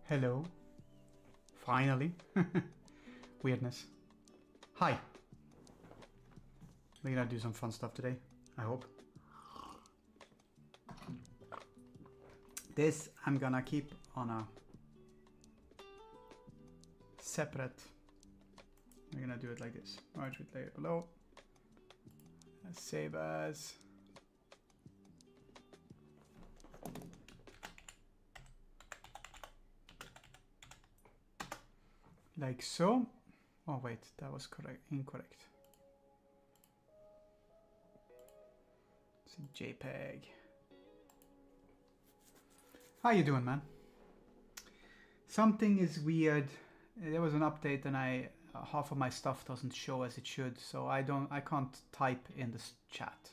Hello. Finally. Weirdness. Hi. We're gonna do some fun stuff today, I hope. This I'm gonna keep on a separate. We're gonna do it like this. Merge with layer below. Save as. Like so. Oh wait, that was correct. Incorrect. It's a JPEG. How you doing, man? Something is weird. There was an update and half of my stuff doesn't show as it should, so I can't type in this chat.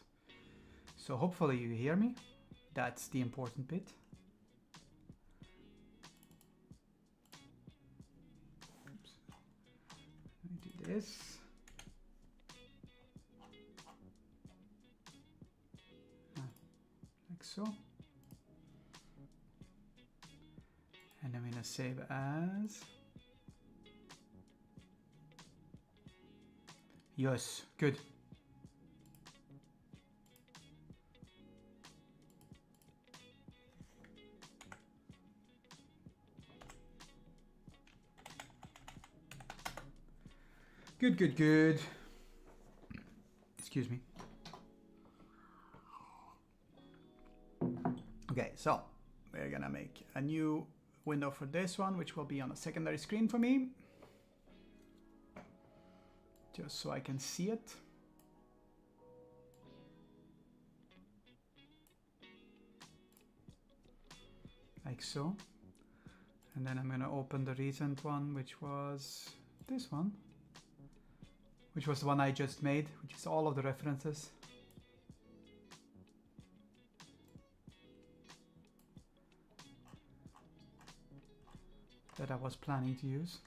So hopefully you hear me. That's the important bit. Oops. Let me do this. Like so. And I'm gonna save as. Yes, good. Good, good, good. Excuse me. Okay, so we're gonna make a new window for this one, which will be on a secondary screen for me. Just so I can see it. Like so. And then I'm gonna open the recent one, which was this one. Which was the one I just made, which is all of the references. That I was planning to use.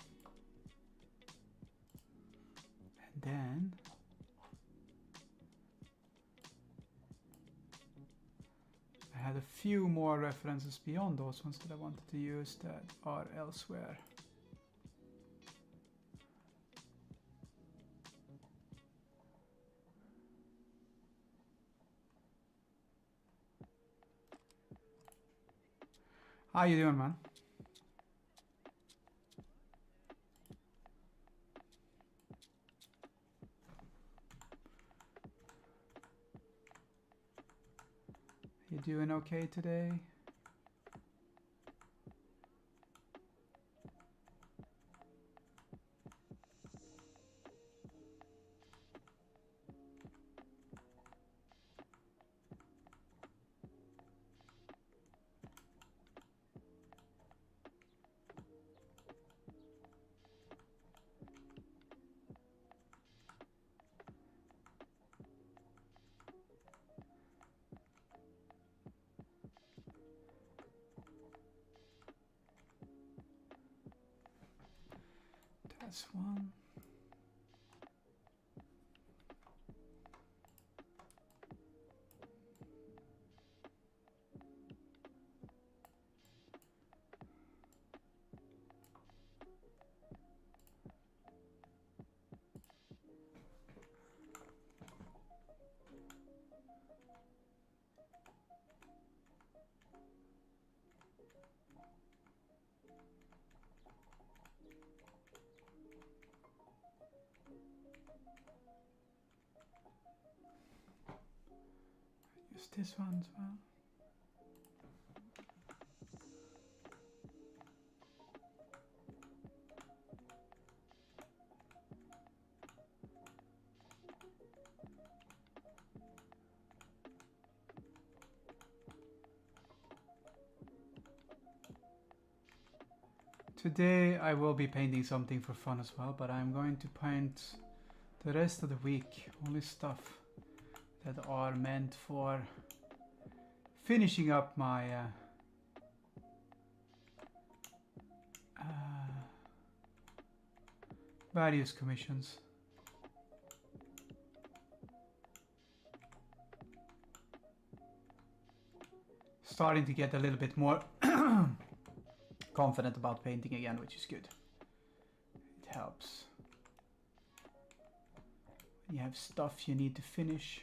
And then I had a few more references beyond those ones that I wanted to use that are elsewhere. How you doing, man? You doing okay today? That's one. Use this one as well. Today I will be painting something for fun as well, but I'm going to paint the rest of the week only stuff that are meant for finishing up my various commissions. Starting to get a little bit more confident about painting again, which is good. It helps. You have stuff you need to finish.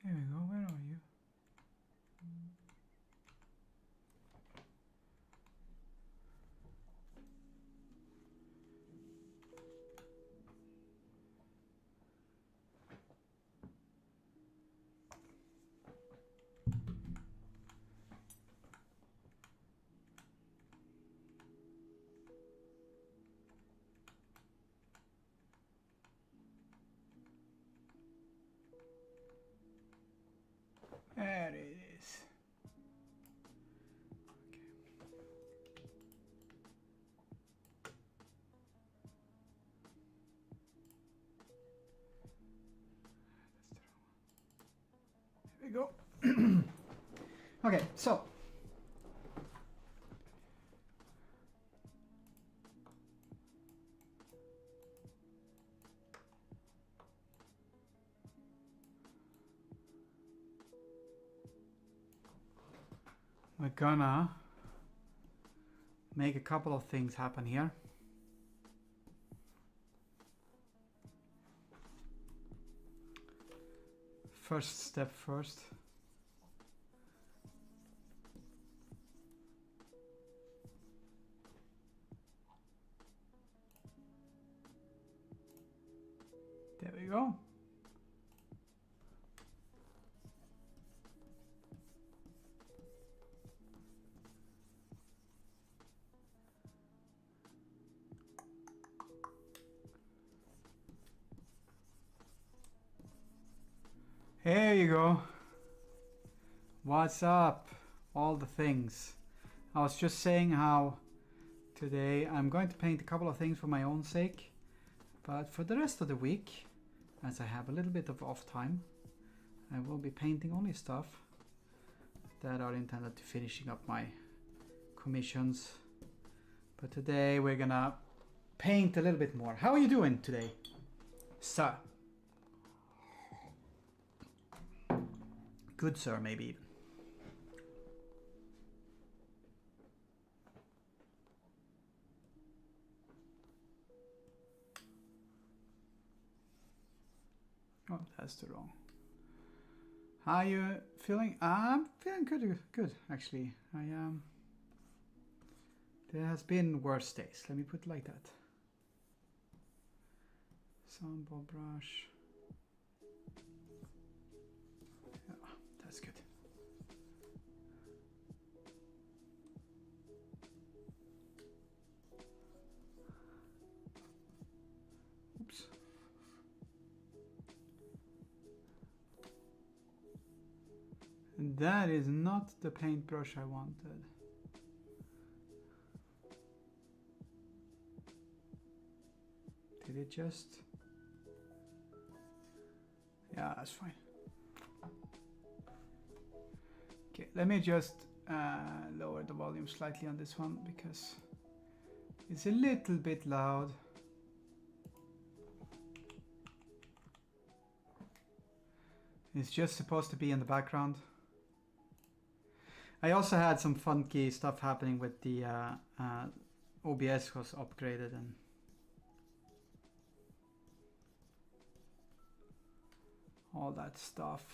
Here we go, where are you? There it is. Okay. There we go. Okay, so we're gonna make a couple of things happen here. First step first. There we go. Here you go. What's up? All the things. I was just saying how today I'm going to paint a couple of things for my own sake, but for the rest of the week, as I have a little bit of off time, I will be painting only stuff that are intended to finishing up my commissions. But today we're gonna paint a little bit more. How are you doing today, sir? Good sir, maybe even. Oh, that's the wrong. How are you feeling? I'm feeling good actually. There has been worse days. Let me put it like that. Sandball brush. Yeah, that's good. Oops. And that is not the paintbrush I wanted. Did it just? Yeah, that's fine. Okay, let me just lower the volume slightly on this one because it's a little bit loud. It's just supposed to be in the background. I also had some funky stuff happening with the OBS was upgraded and all that stuff.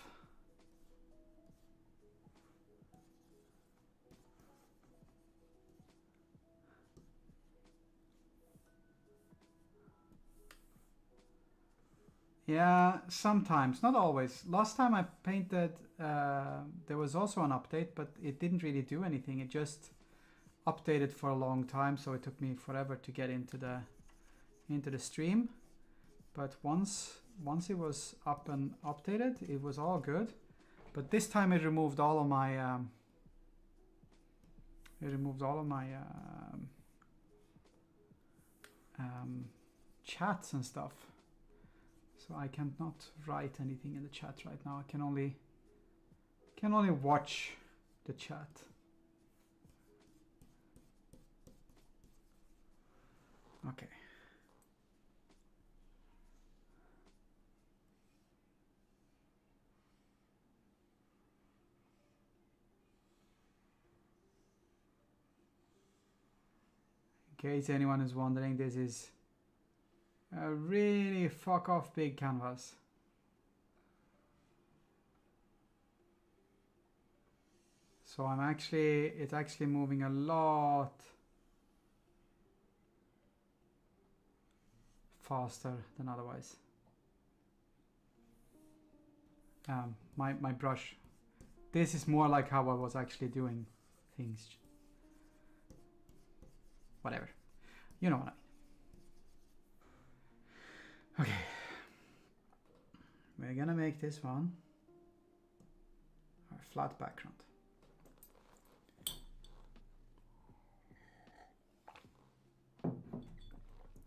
Yeah, sometimes, not always. Last time I painted, there was also an update, but it didn't really do anything. It just updated for a long time, so it took me forever to get into the stream. But once it was up and updated, it was all good. But this time it removed all of my chats and stuff. So I cannot write anything in the chat right now. I can only watch the chat. Okay. In case anyone is wondering, this is a really fuck off big canvas. So it's actually moving a lot faster than otherwise. My brush. This is more like how I was actually doing things. Whatever. You know what I mean. Okay. We're gonna make this one our flat background.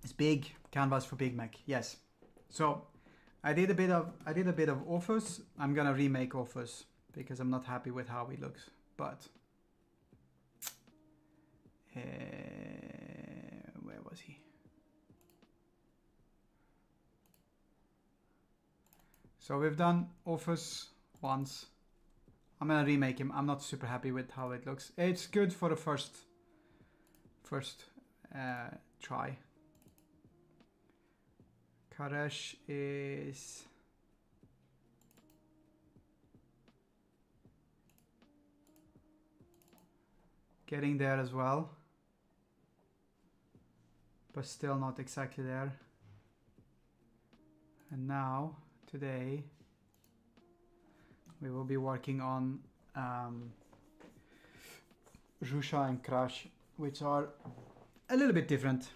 It's big canvas for Big Mac. Yes. So I did a bit of Orphus. I'm gonna remake Orphus because I'm not happy with how it looks. But where was he? So we've done Orphus once. I'm gonna remake him. I'm not super happy with how it looks. It's good for the first try. Karesh is getting there as well, but still not exactly there. And now, today, we will be working on Rusha and Crash, which are a little bit different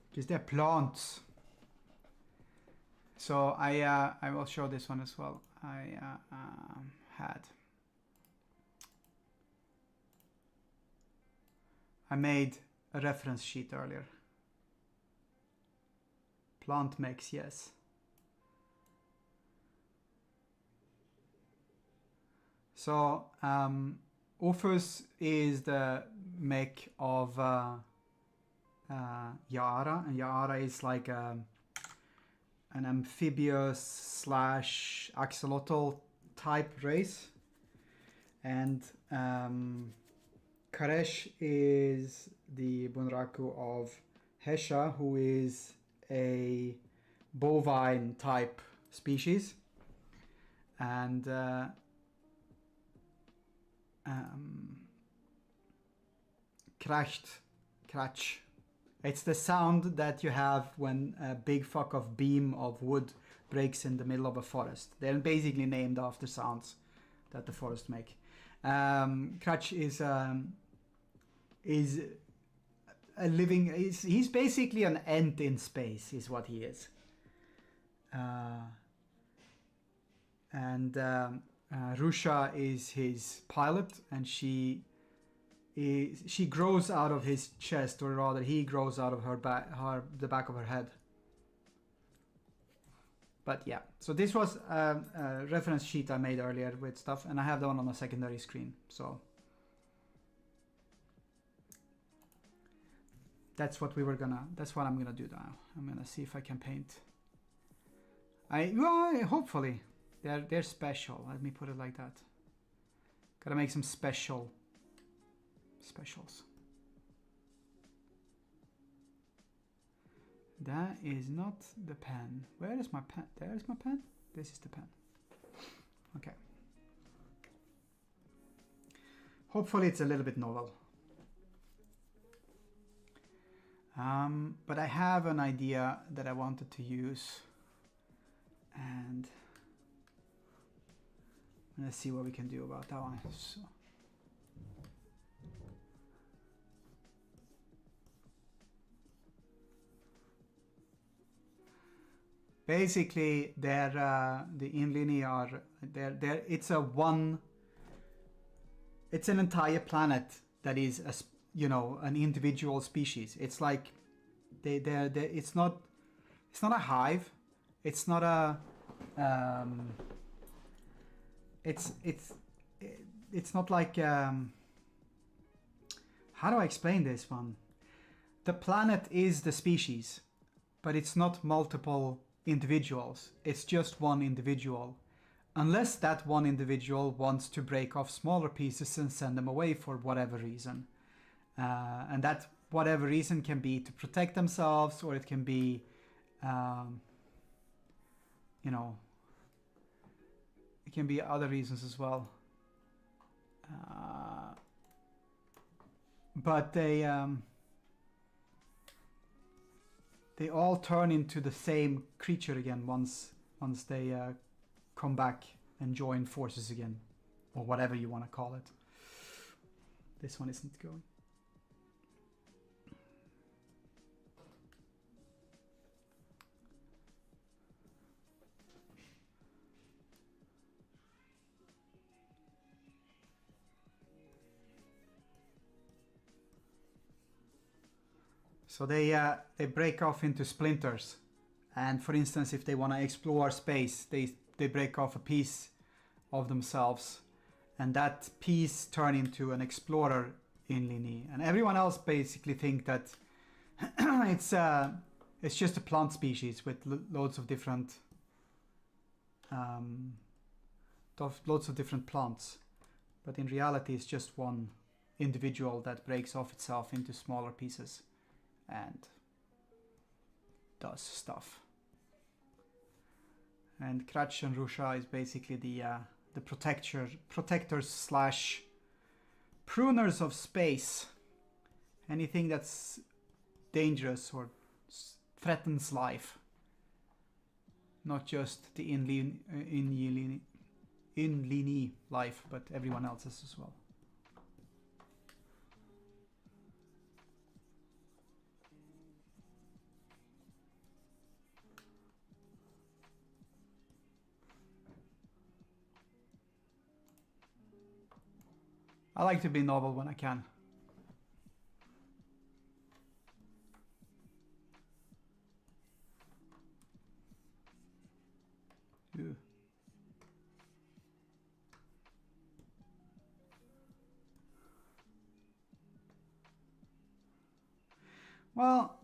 because they're plants. So I will show this one as well. I made a reference sheet earlier. Plant mix, yes. So Orphus is the make of Ya'ara, and Ya'ara is like an amphibious slash axolotl type race, and Karesh is the Bunraku of Hesha, who is a bovine type species, and Kratch. It's the sound that you have when a big fuck of beam of wood breaks in the middle of a forest. They're basically named after sounds that the forest make. Kratch is a living. He's basically an ant in space, is what he is. Rusha is his pilot, and she grows out of his chest, or rather he grows out of the back of her head. But yeah, so this was a reference sheet I made earlier with stuff, and I have that one on a secondary screen. So that's what I'm gonna do now. I'm gonna see if I can paint. Hopefully they're special. Let me put it like that. Gotta make some specials. That is not the pen. Where is my pen? There's my pen. This is the pen. Okay. Hopefully it's a little bit novel. But I have an idea that I wanted to use, and let's see what we can do about that one. So. Basically, the Inlini are it's an entire planet that is an individual species. It's like it's not a hive. It's not a it's not like how do I explain this one? The planet is the species, but it's not multiple individuals. It's just one individual. Unless that one individual wants to break off smaller pieces and send them away for whatever reason. And that whatever reason can be to protect themselves, or it can be, you know, it can be other reasons as well. But they all turn into the same creature again once they come back and join forces again, or whatever you want to call it. This one isn't going. So they break off into splinters, and for instance, if they want to explore space, they break off a piece of themselves, and that piece turn into an explorer in Lini. And everyone else basically think that it's just a plant species with loads of different plants, but in reality, it's just one individual that breaks off itself into smaller pieces and does stuff. And Kratch and Rusha is basically the protectors slash pruners of space. Anything that's dangerous or threatens life, not just the in Lini life, but everyone else's as well. I like to be novel when I can. Ew. Well,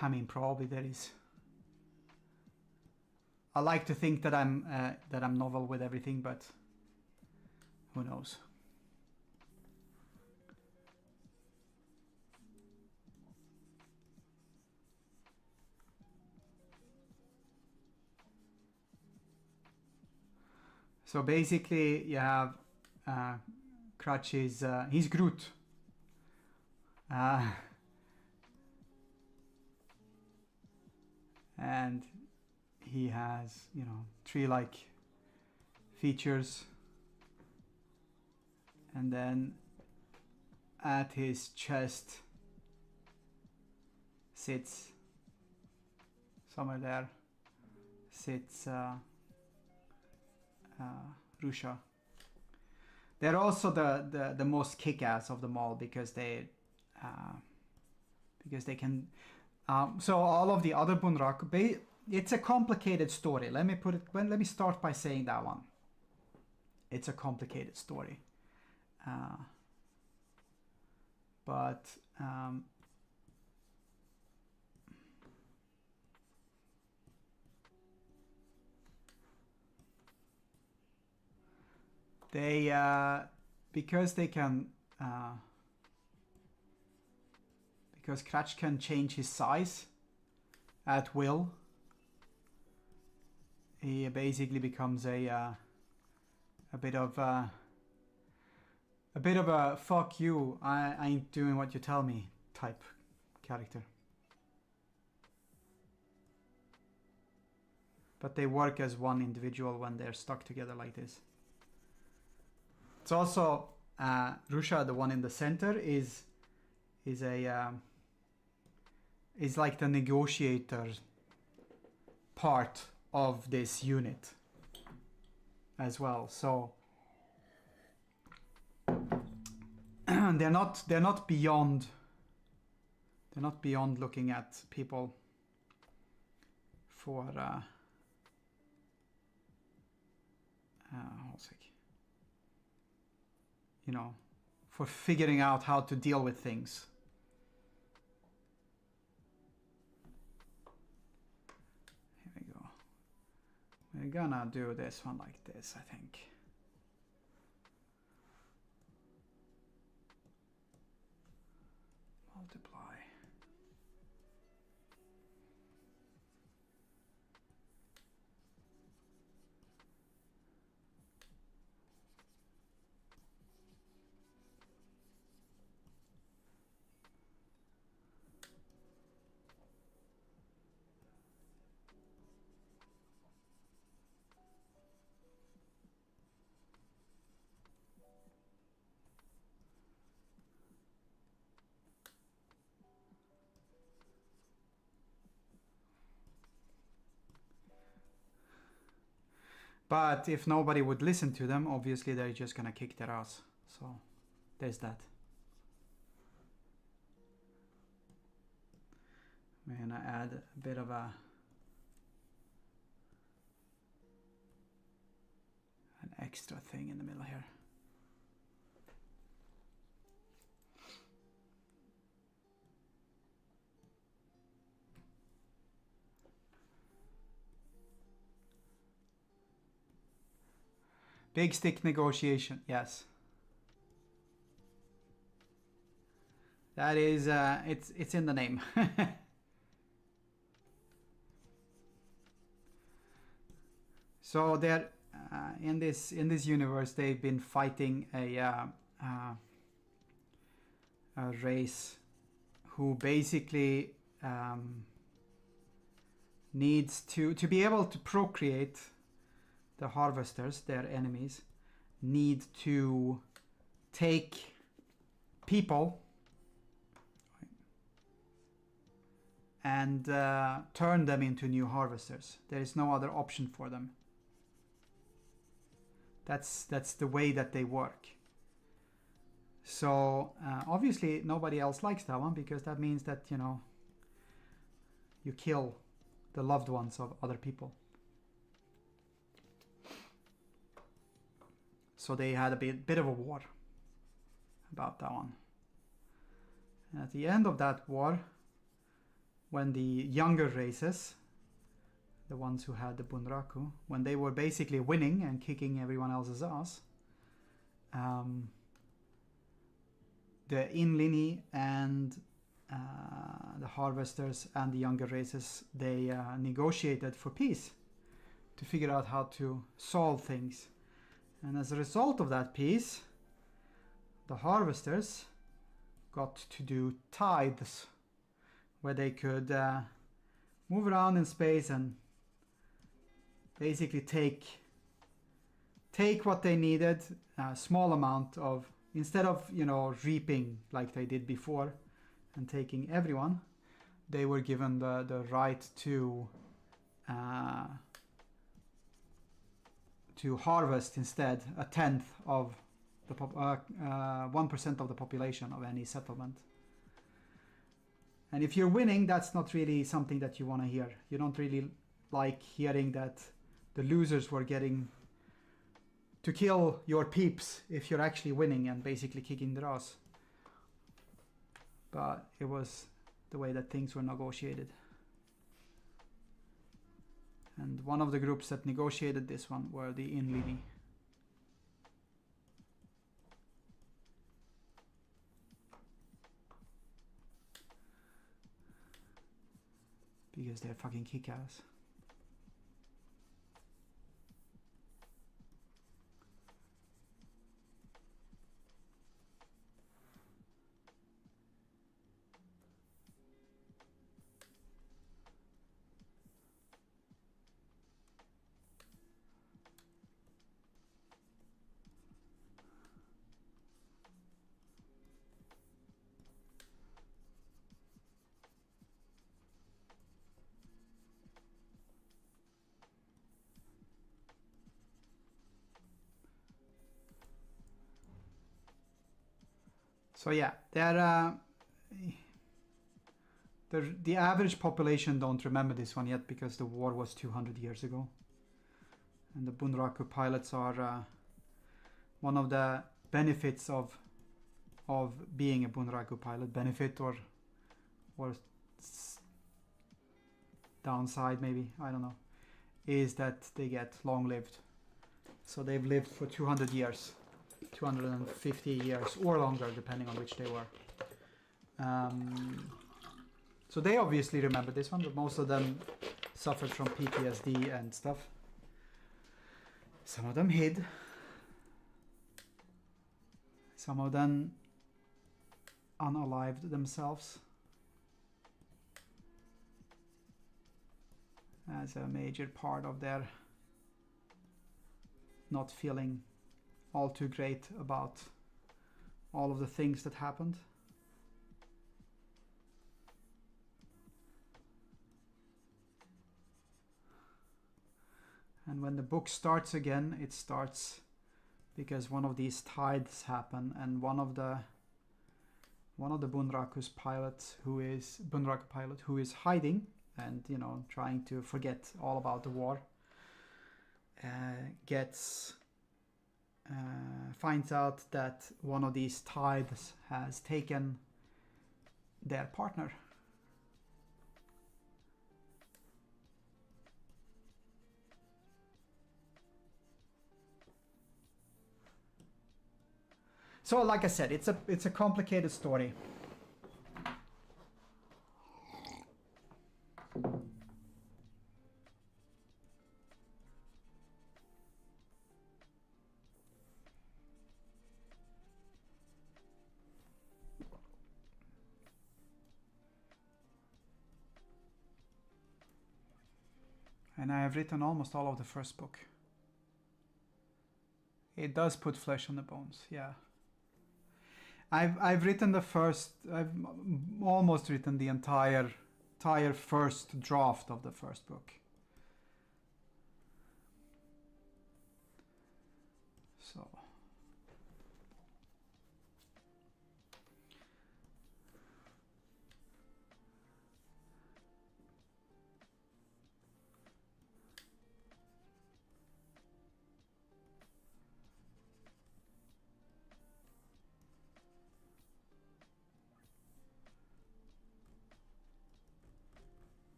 I mean, probably there is. I like to think that I'm novel with everything, but who knows? So basically, you have Kratch is he's Groot. And he has, you know, tree-like features, and then at his chest sits, somewhere there sits Rusha. They're also the most kick-ass of them all because they can. So all of the other Bunraku, it's a complicated story. Let me start by saying that one. It's a complicated story, but they because they can because Kratch can change his size at will. He basically becomes a bit of a fuck you, I ain't doing what you tell me type character. But they work as one individual when they're stuck together like this. It's also Rusha, the one in the center, is like the negotiator part of this unit as well. So they're not beyond looking at people for hold on a sec. you know, for figuring out how to deal with things. Here we go. We're gonna do this one like this, I think. Multiply. But if nobody would listen to them, obviously they're just gonna kick their ass. So there's that. We're gonna add a bit of an extra thing in the middle here. Big stick negotiation, yes. That is, it's in the name. So they're in this universe, they've been fighting a race who basically needs to be able to procreate. The harvesters, their enemies, need to take people and turn them into new harvesters. There is no other option for them. That's the way that they work. So obviously nobody else likes that one, because that means that, you know, you kill the loved ones of other people. So they had a bit of a war about that one. And at the end of that war, when the younger races, the ones who had the Bunraku, when they were basically winning and kicking everyone else's ass, the Inlini and the harvesters and the younger races, they negotiated for peace to figure out how to solve things. And as a result of that peace, the harvesters got to do tithes, where they could move around in space and basically take what they needed, a small amount of, instead of, you know, reaping like they did before and taking everyone, they were given the right to harvest instead a tenth of the 1% of the population of any settlement. And if you're winning, that's not really something that you want to hear. You don't really like hearing that the losers were getting to kill your peeps if you're actually winning and basically kicking their ass. But it was the way that things were negotiated. And one of the groups that negotiated this one were the Inlini. Because they're fucking kick-ass. So yeah, the average population don't remember this one yet, because the war was 200 years ago. And the Bunraku pilots are one of the benefits of being a bunraku pilot, benefit or downside maybe, I don't know, is that they get long lived. So they've lived for 200 years, 250 years or longer depending on which they were. So they obviously remember this one, but most of them suffered from PTSD and stuff. Some of them hid. Some of them unalived themselves as a major part of their not feeling all too great about all of the things that happened. And when the book starts again, it starts because one of these tides happen, and one of the bunraku pilot who is hiding and, you know, trying to forget all about the war, finds out that one of these tides has taken their partner. So, like I said, it's a complicated story. And I have written almost all of the first book. It does put flesh on the bones, yeah. I've written the first. I've almost written the entire first draft of the first book. So.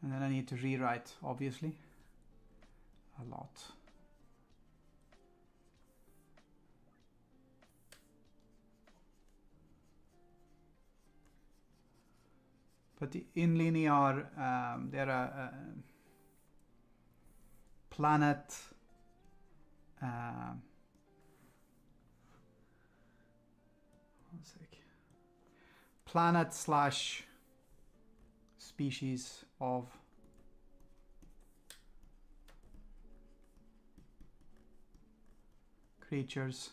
And then I need to rewrite, obviously, a lot. But in linear, there are planet one sec. Planet slash species of creatures,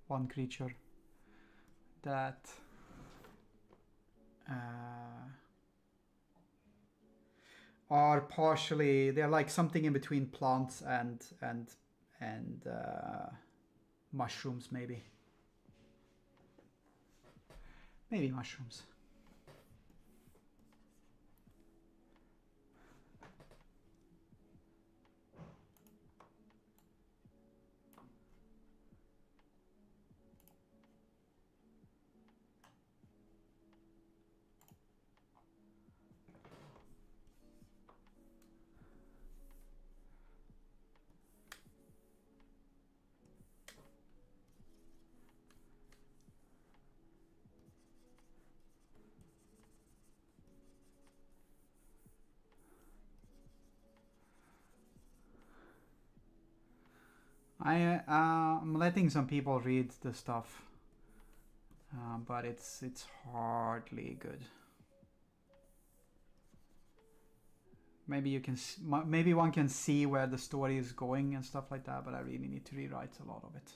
one creature that are partially, they're like something in between plants and mushrooms, maybe mushrooms. I'm letting some people read the stuff, but it's hardly good. Maybe you can, maybe one can see where the story is going and stuff like that, but I really need to rewrite a lot of it.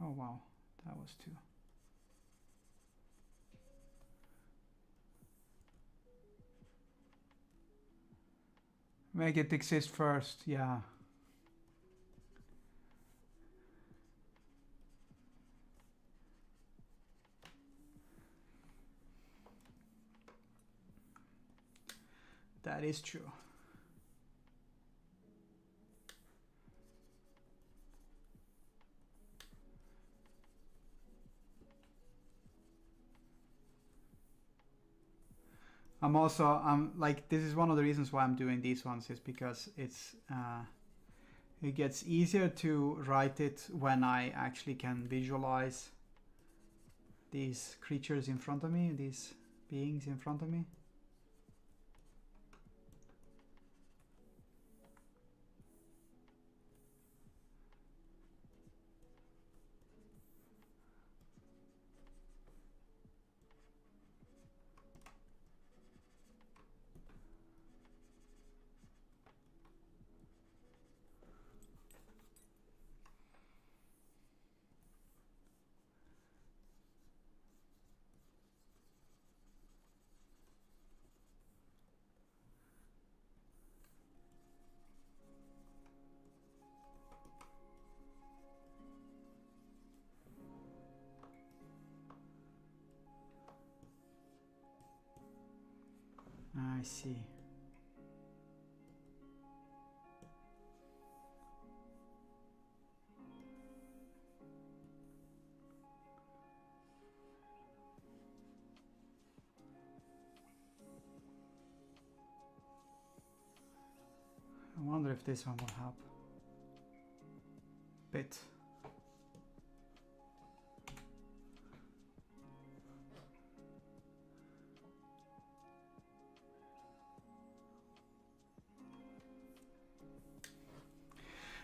Oh wow, that was two. Make it exist first, yeah. That is true. I'm like, this is one of the reasons why I'm doing these ones, is because it gets easier to write it when I actually can visualize these creatures in front of me, these beings in front of me. I see. I wonder if this one will help. Bit.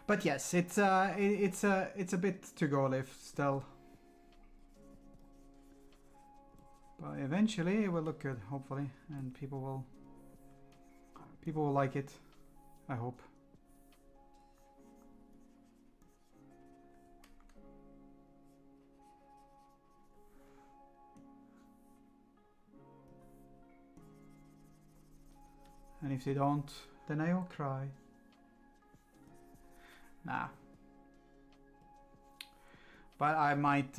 But yes, it's a bit to go lift still. But eventually it will look good, hopefully, and people will like it, I hope. And if they don't, then I will cry. Nah. But I might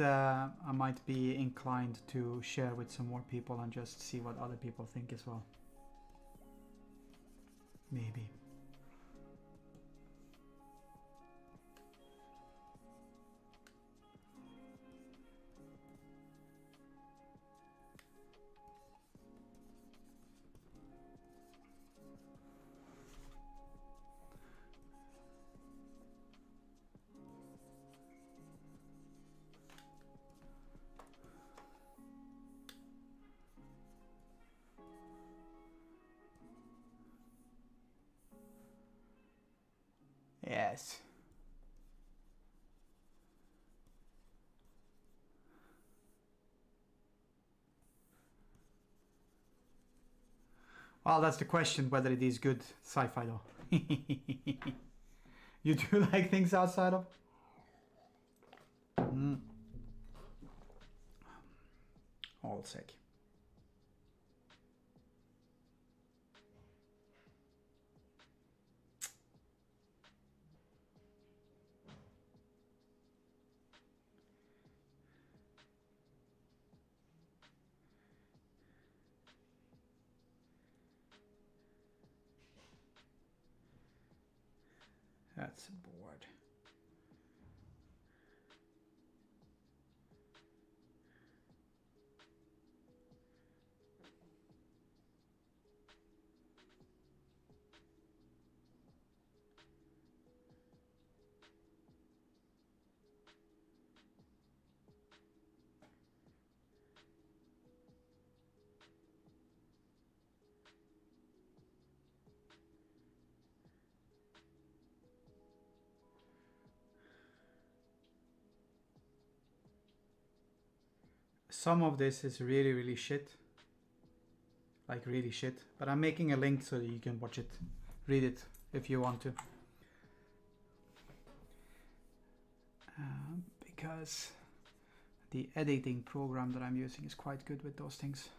be inclined to share with some more people and just see what other people think as well. Maybe. Yes. Well, that's the question, whether it is good sci-fi though. You do like things outside of? All sick. That's bored. Some of this is really, really shit. Like really shit. But I'm making a link so that you can watch it. Read it if you want to. Because the editing program that I'm using is quite good with those things.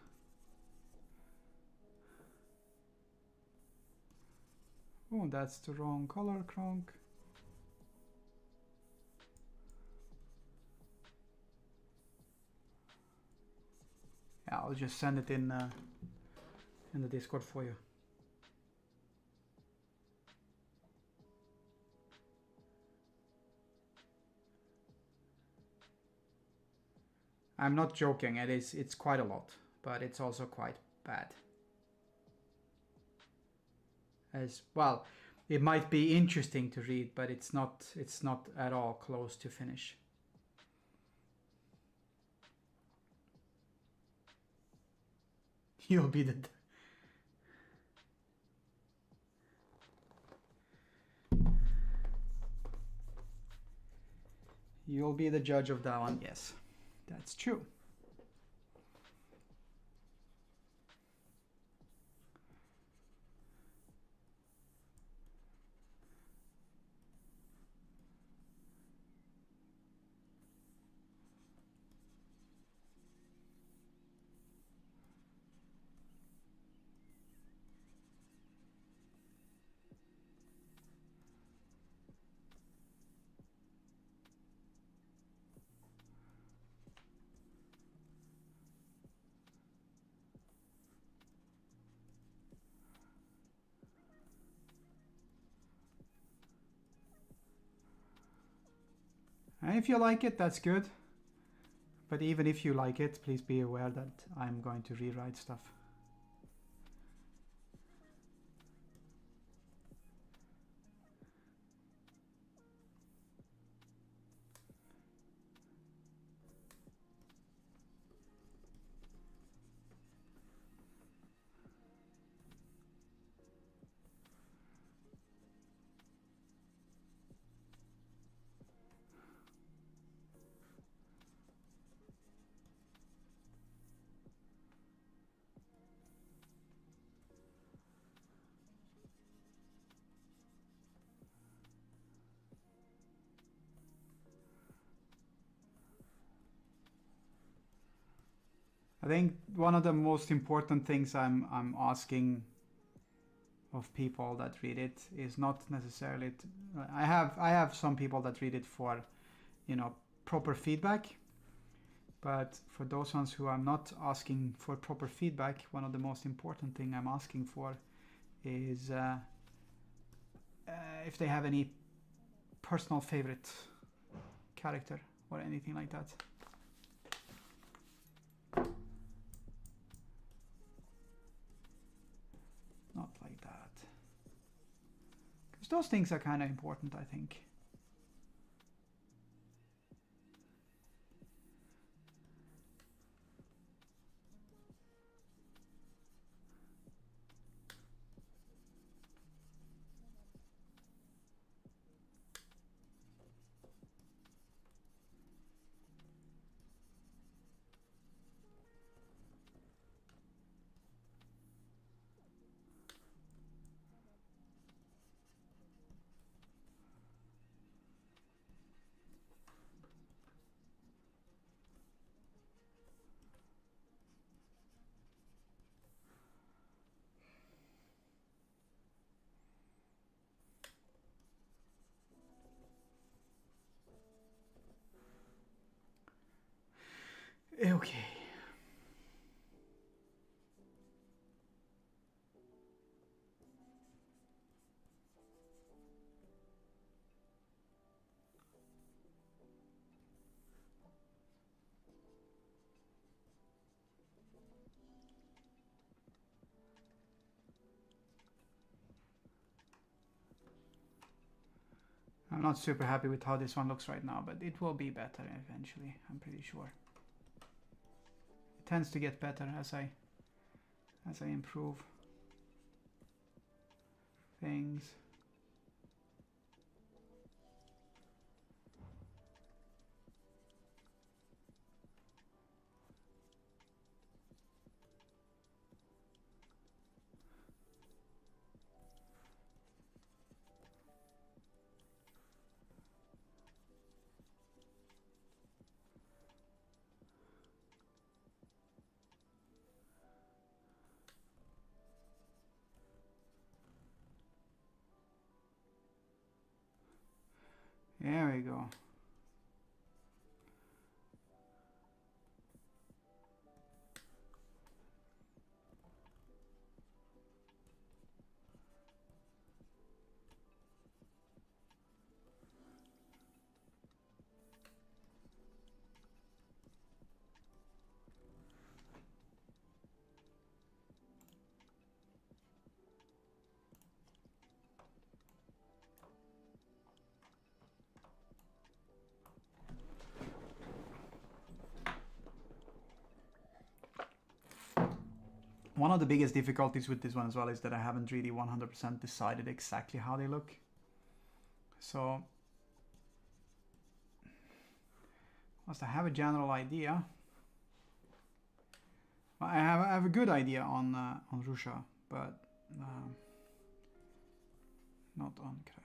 Oh, that's the wrong color, Kronk. Yeah, I'll just send it in the Discord for you. I'm not joking, it's quite a lot, but it's also quite bad. As well, it might be interesting to read, but it's not at all close to finish. You'll be the You'll be the judge of that one. Yes, that's true. And if you like it, that's good. But even if you like it, please be aware that I'm going to rewrite stuff. I think one of the most important things I'm asking of people that read it is not necessarily I have some people that read it for, you know, proper feedback, but for those ones who I'm not asking for proper feedback, one of the most important thing I'm asking for is if they have any personal favorite character or anything like that. Not like that. Because those things are kind of important, I think. Okay. I'm not super happy with how this one looks right now, but it will be better eventually, I'm pretty sure. It tends to get better as I improve things. There we go. One of the biggest difficulties with this one as well is that I haven't really 100% decided exactly how they look. So, whilst I have a general idea, well, I have a good idea on Russia, but not on Kratch.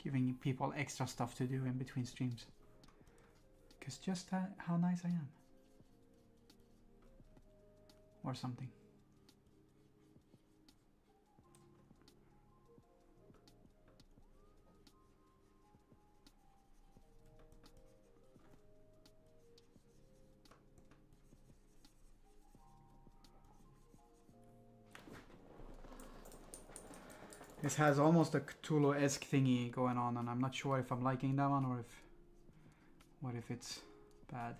Giving people extra stuff to do in between streams. Because just how nice I am. Or something. This has almost a Cthulhu-esque thingy going on, and I'm not sure if I'm liking that one or if it's bad.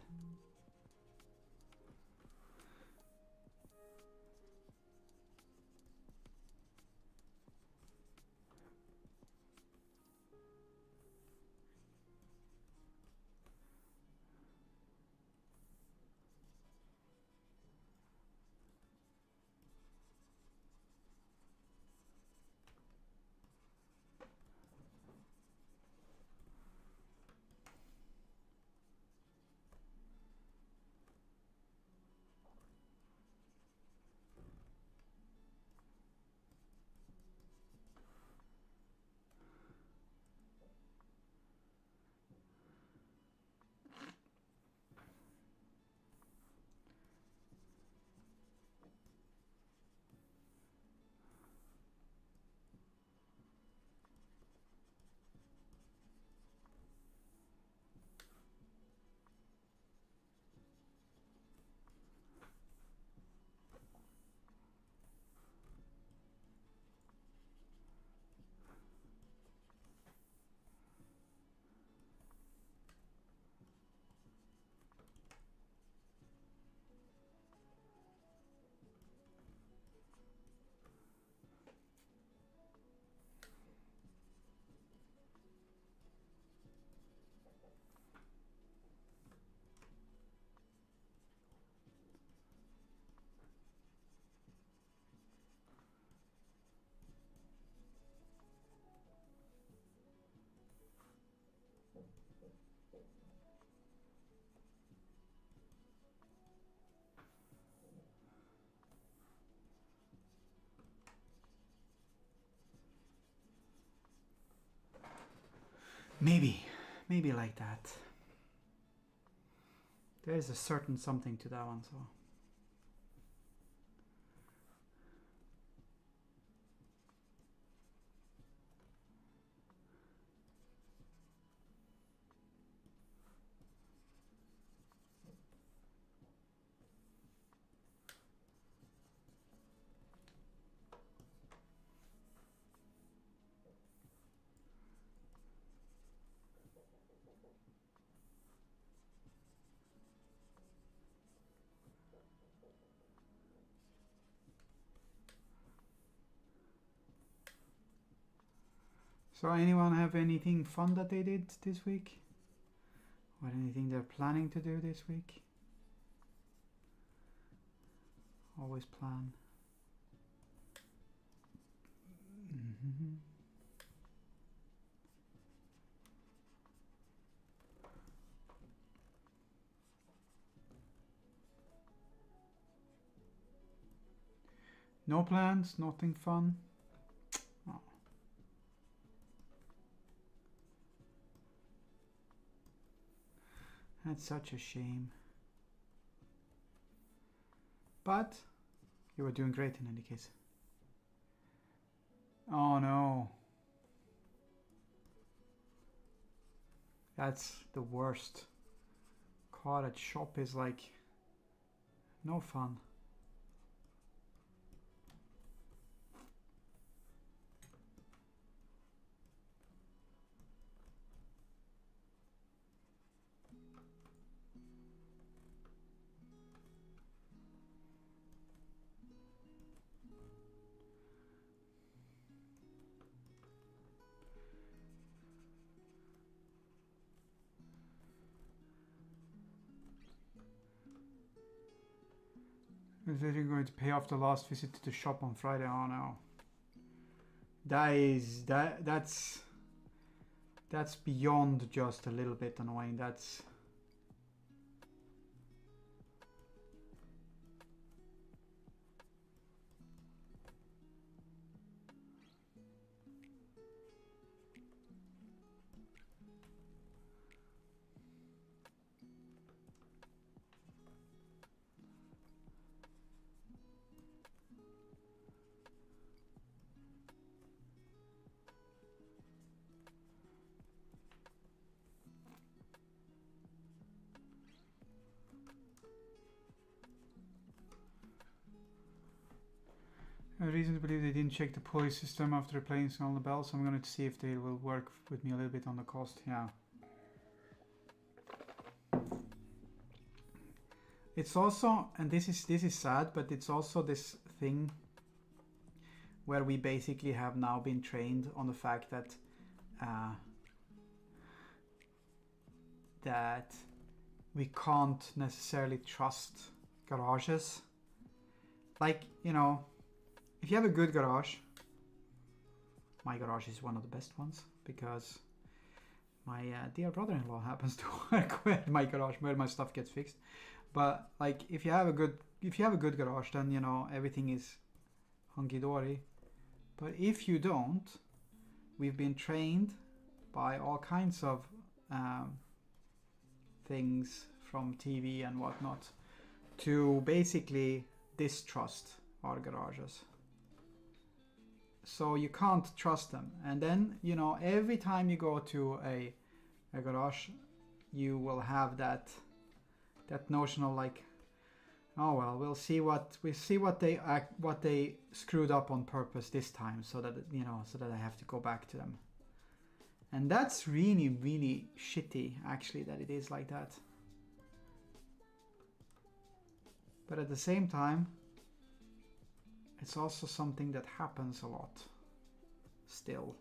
Maybe like that. There is a certain something to that one, so. So anyone have anything fun that they did this week? Or anything they're planning to do this week? Always plan. No plans, nothing fun. Oh. That's such a shame. But you were doing great in any case. Oh no. That's the worst. Cottage shop is like no fun. Is that you're going to pay off the last visit to the shop on Friday? Oh no. That's beyond just a little bit annoying. That's a reason to believe they didn't check the pulley system after replacing all the bells. I'm going to see if they will work with me a little bit on the cost. Yeah. It's also, and this is sad, but it's also this thing where we basically have now been trained on the fact that that we can't necessarily trust garages. Like, you know, if you have a good garage, my garage is one of the best ones because my dear brother-in-law happens to work where my garage, where my stuff gets fixed. But like, if you have a good garage, then you know everything is hunky-dory. But if you don't, we've been trained by all kinds of things from TV and whatnot to basically distrust our garages. So you can't trust them. And then, you know, every time you go to a garage, you will have that notion of like, oh well, we'll see what they screwed up on purpose this time, so that, you know, so that I have to go back to them. And that's really, really shitty, actually, that it is like that. But at the same time, it's also something that happens a lot still.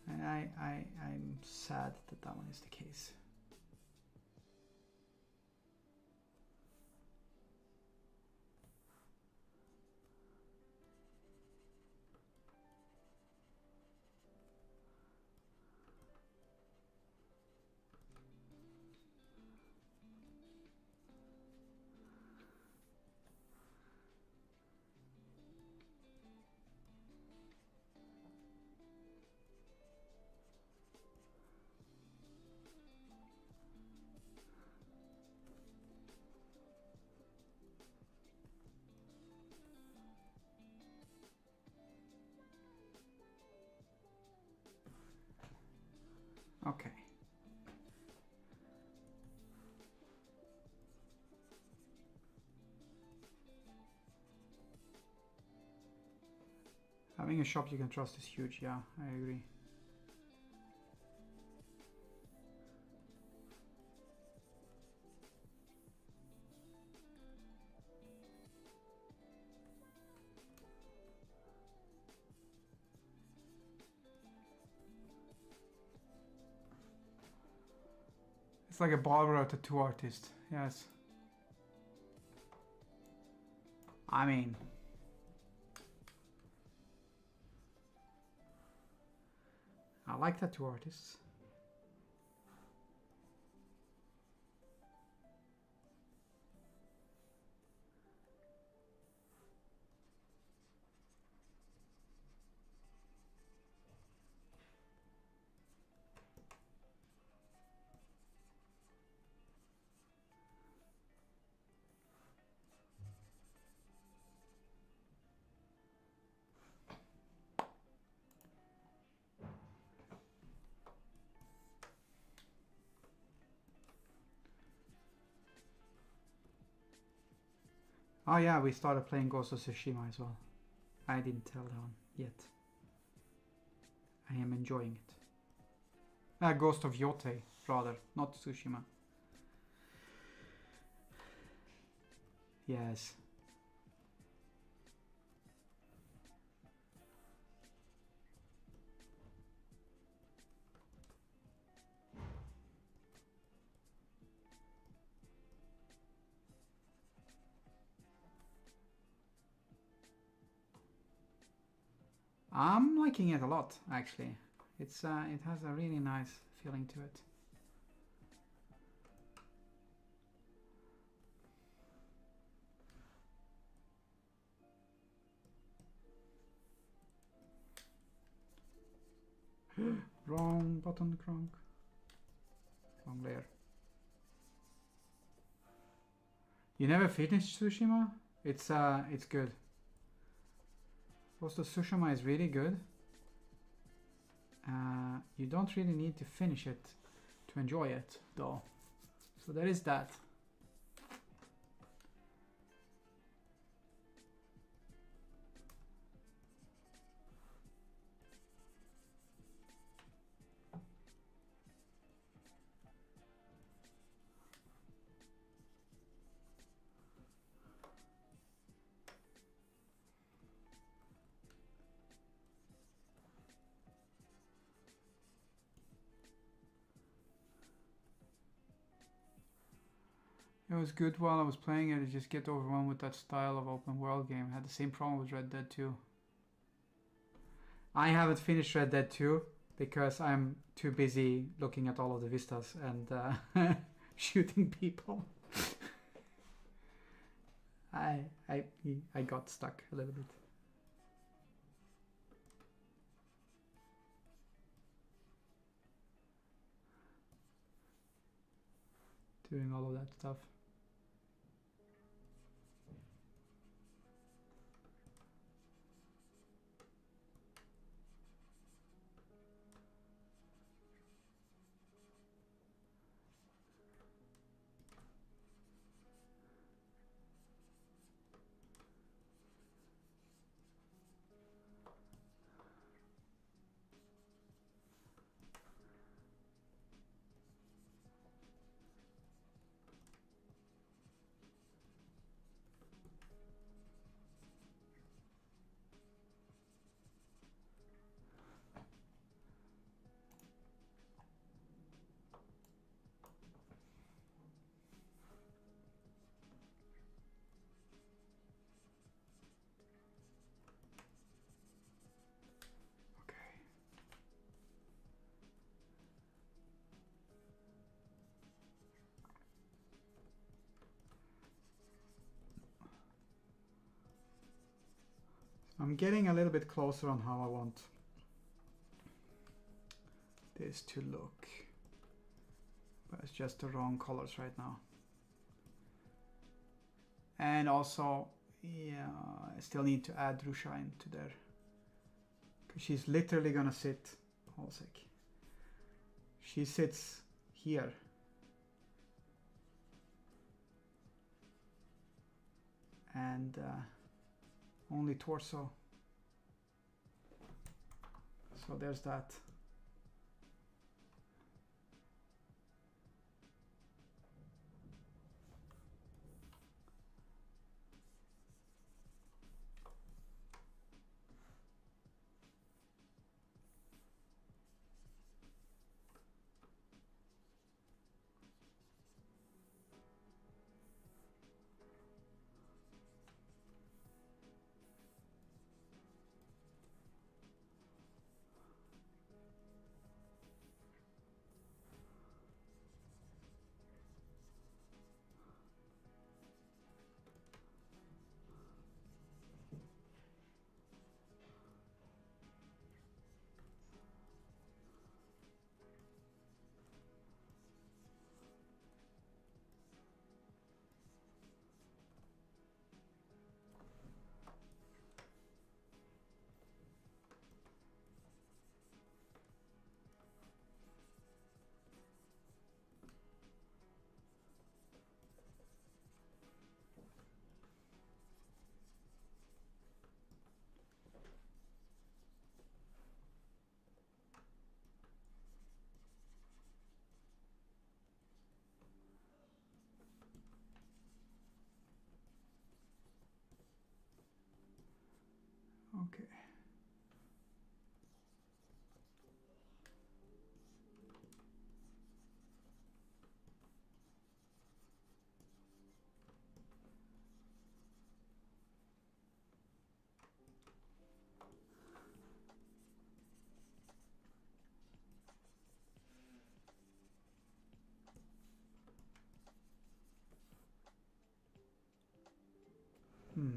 And I'm sad that that one is the case. Okay. Having a shop you can trust is huge, yeah, I agree. It's like a barber or a tattoo artist, yes. I mean, I like tattoo artists. Oh yeah, we started playing Ghost of Tsushima as well. I didn't tell that one yet. I am enjoying it. Ghost of Yotei, rather, not Tsushima. Yes. I'm liking it a lot, actually. It has a really nice feeling to it. Wrong button, Kronk. Wrong layer. You never finished Tsushima? It's good. Ghost of Tsushima is really good. You don't really need to finish it to enjoy it, though. So there is that. It was good while I was playing it. I just get overwhelmed with that style of open world game. I had the same problem with Red Dead 2. I haven't finished Red Dead 2 because I'm too busy looking at all of the vistas and shooting people. I got stuck a little bit. Doing all of that stuff. I'm getting a little bit closer on how I want this to look, but it's just the wrong colors right now. And also, yeah, I still need to add Rushain to there, because she's literally gonna sit. Hold a sec. She sits here. And only torso. So there's that. Okay. Hmm.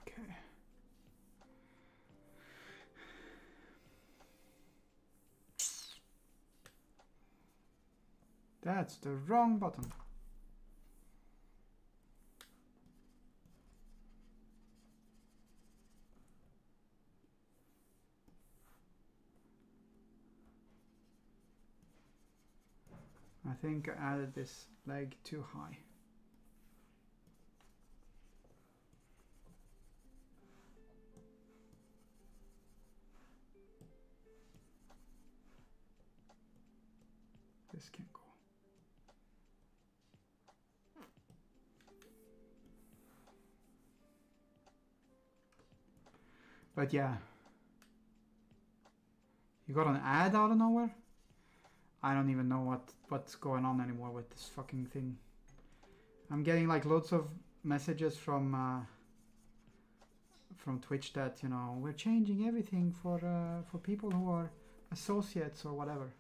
Okay. That's the wrong button. I think I added this leg too high. This can go. But yeah. You got an ad out of nowhere? I don't even know what's going on anymore with this fucking thing. I'm getting like loads of messages from Twitch that, you know, we're changing everything for people who are associates or whatever.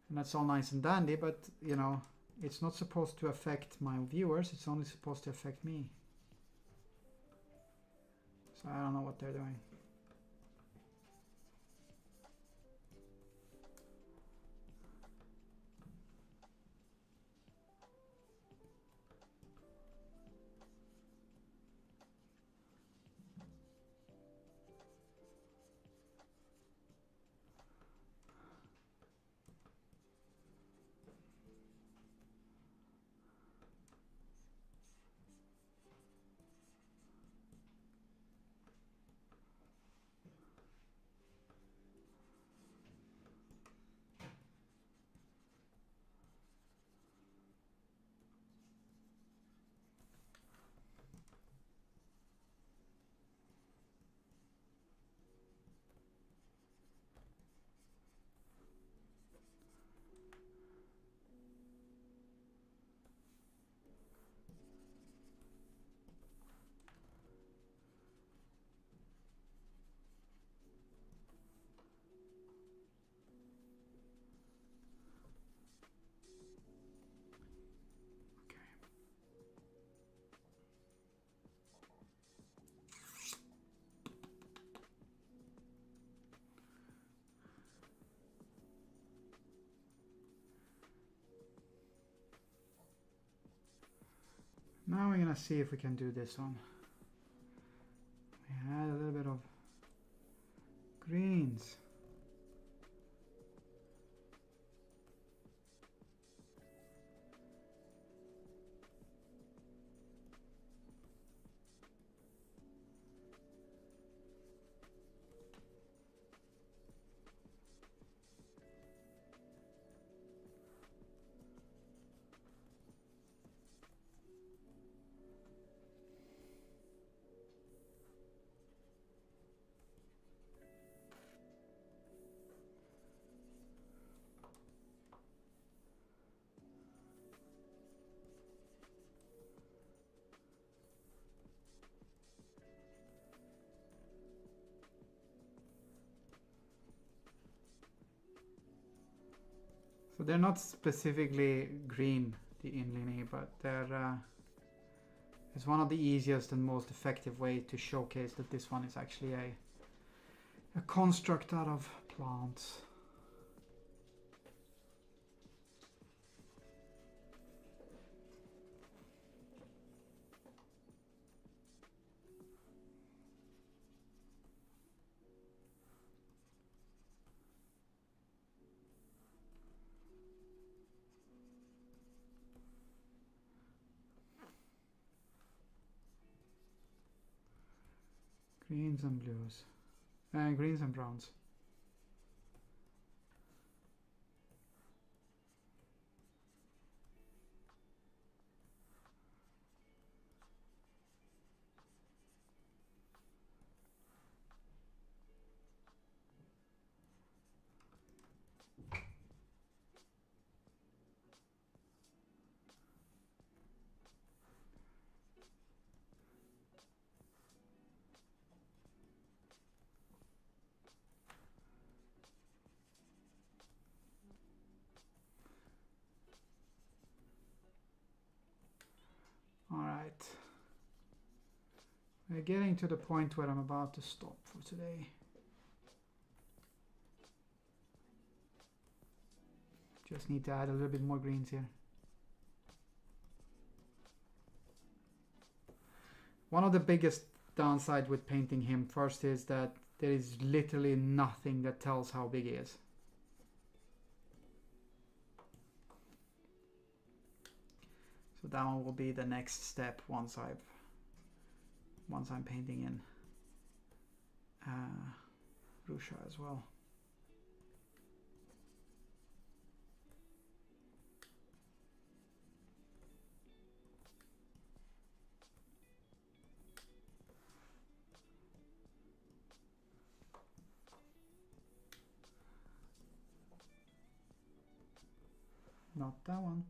And that's all nice and dandy, but you know, it's not supposed to affect my viewers, it's only supposed to affect me. So I don't know what they're doing. Now we're gonna see if we can do this one. We had a little bit of greens. So they're not specifically green, the inline, but they're it's one of the easiest and most effective way to showcase that this one is actually a construct out of plants. Greens and blues. And greens and browns. Alright. We're getting to the point where I'm about to stop for today. Just need to add a little bit more greens here. One of the biggest downside with painting him first is that there is literally nothing that tells how big he is. So that one will be the next step once I'm painting in Russia as well. Not that one.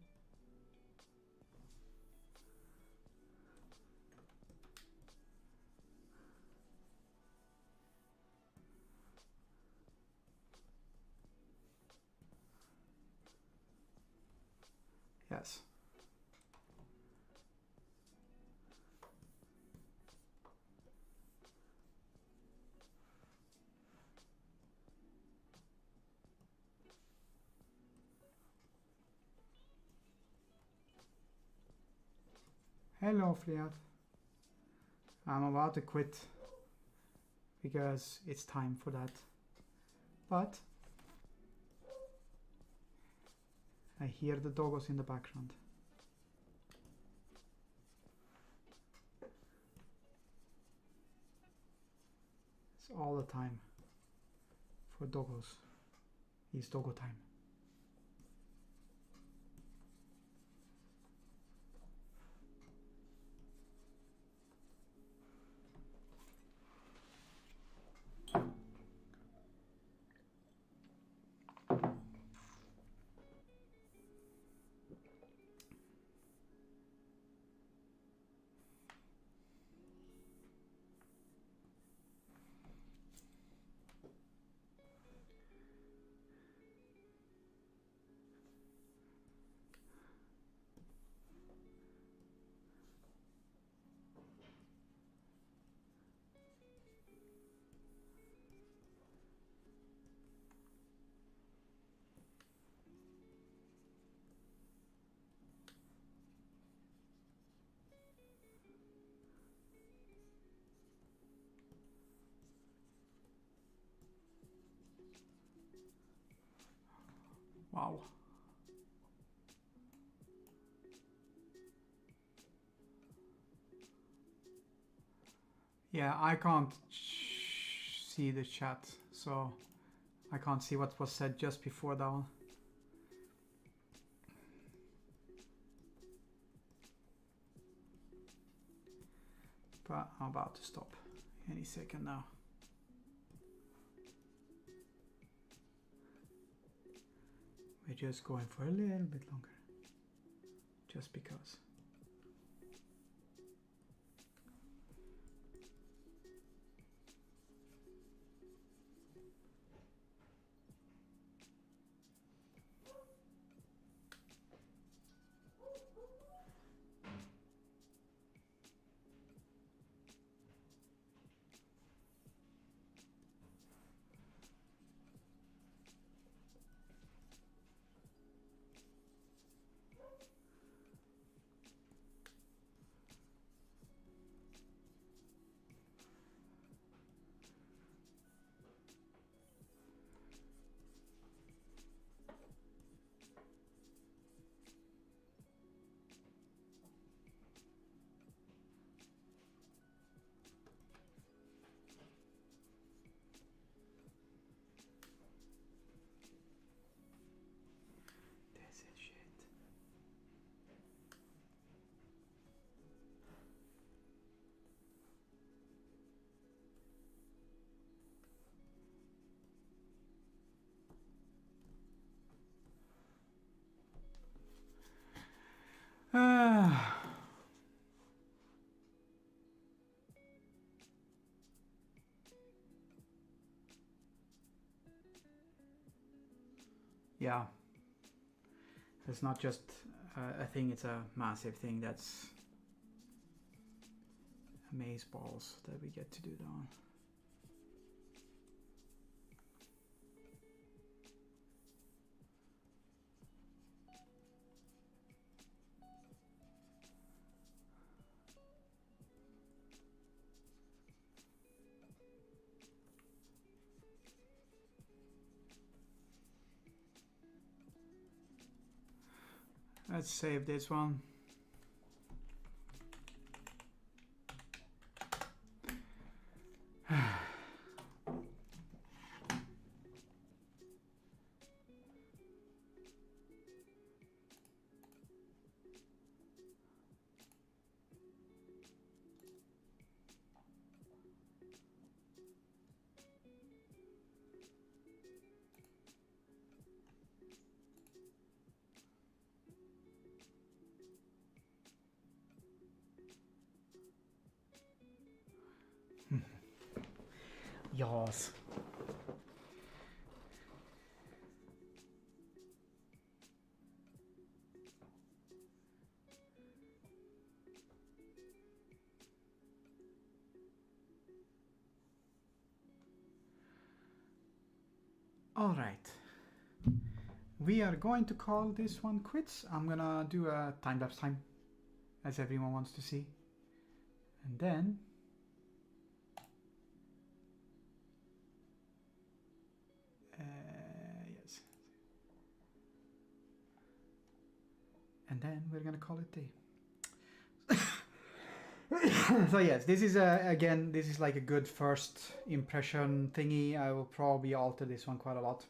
Yes. Hello, Fliat. I'm about to quit because it's time for that. But I hear the doggos in the background. It's all the time for doggos. It's doggo time. Wow. Yeah, I can't see the chat, so I can't see what was said just before that one. But I'm about to stop any second now. We're just going for a little bit longer, just because. yeah, it's not just a thing, it's a massive thing. That's amaze balls that we get to do that on. Let's save this one. Yes. All right. We are going to call this one quits. I'm gonna do a time-lapse time, as everyone wants to see. And then yes. And then we're gonna call it day. So yes, this is again, this is like a good first impression thingy. I will probably alter this one quite a lot,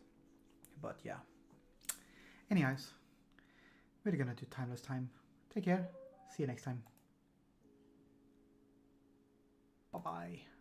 but yeah. Anyways, we're gonna do timeless time. Take care. See you next time. Bye bye.